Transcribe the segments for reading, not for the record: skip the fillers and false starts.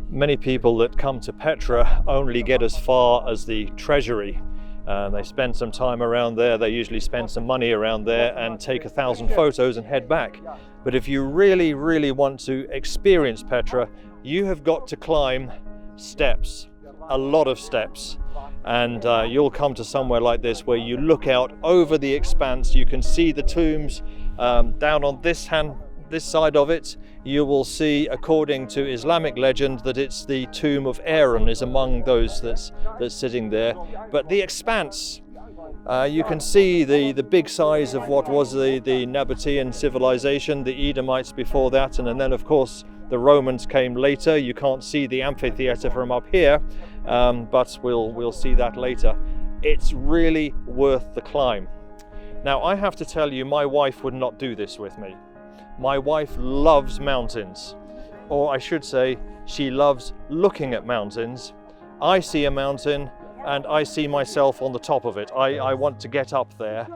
Many people that come to Petra only get as far as the treasury. They spend some time around there, they usually spend some money around there and take 1,000 photos and head back. But if you really, really want to experience Petra, you have got to climb steps, a lot of steps. And you'll come to somewhere like this where you look out over the expanse, you can see the tombs. Down on this side of it, you will see, according to Islamic legend, that it's the tomb of Aaron is among those that's sitting there. But the expanse, you can see the big size of what was the Nabatean civilization, the Edomites before that, and then of course the Romans came later. You can't see the amphitheater from up here, but we'll see that later. It's really worth the climb. Now, I have to tell you, my wife would not do this with me. My wife loves mountains, or I should say, she loves looking at mountains. I see a mountain and I see myself on the top of it. I want to get up there.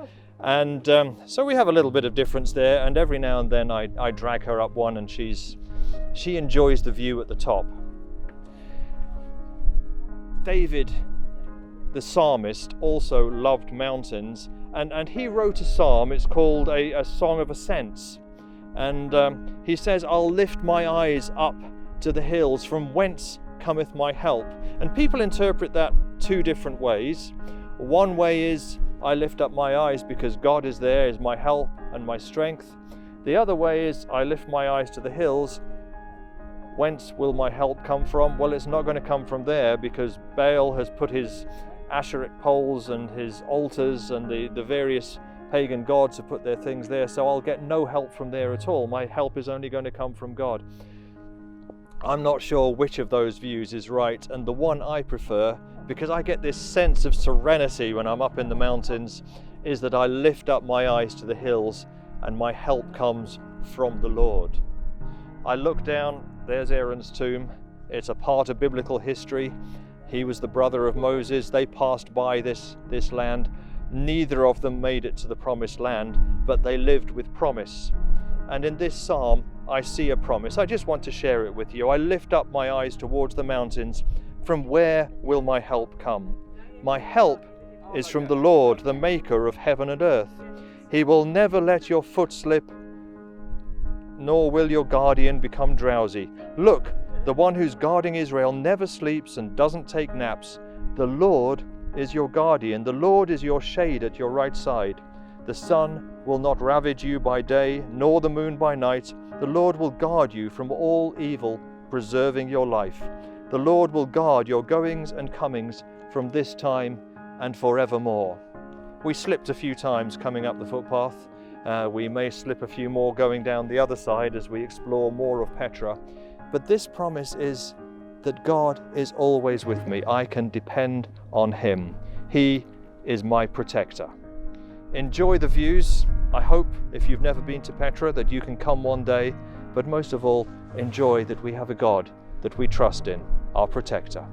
And so we have a little bit of difference there, and every now and then I drag her up one, and she enjoys the view at the top. David, the psalmist, also loved mountains, and he wrote a psalm. It's called a Song of Ascents. And he says, I'll lift my eyes up to the hills, from whence cometh my help. And people interpret that two different ways. One way is, I lift up my eyes because God is there, is my help and my strength. The other way is, I lift my eyes to the hills. Whence will my help come from? Well, it's not going to come from there, because Baal has put his Asherah poles and his altars, and the various pagan gods have put their things there, so I'll get no help from there at all. My help is only going to come from God. I'm not sure which of those views is right, and the one I prefer, because I get this sense of serenity when I'm up in the mountains, is that I lift up my eyes to the hills and my help comes from the Lord. I look down, there's Aaron's tomb. It's a part of biblical history. He was the brother of Moses. They passed by this land. Neither of them made it to the promised land, but they lived with promise. And in this psalm, I see a promise. I just want to share it with you. I lift up my eyes towards the mountains. From where will my help come? My help is from the Lord, the maker of heaven and earth. He will never let your foot slip, nor will your guardian become drowsy. Look, the one who's guarding Israel never sleeps and doesn't take naps. The Lord is your guardian. The Lord is your shade at your right side. The sun will not ravage you by day, nor the moon by night. The Lord will guard you from all evil, preserving your life. The Lord will guard your goings and comings from this time and forevermore. We slipped a few times coming up the footpath. We may slip a few more going down the other side as we explore more of Petra. But this promise is that God is always with me. I can depend on Him. He is my protector. Enjoy the views. I hope, if you've never been to Petra, that you can come one day. But most of all, enjoy that we have a God that we trust in, our protector.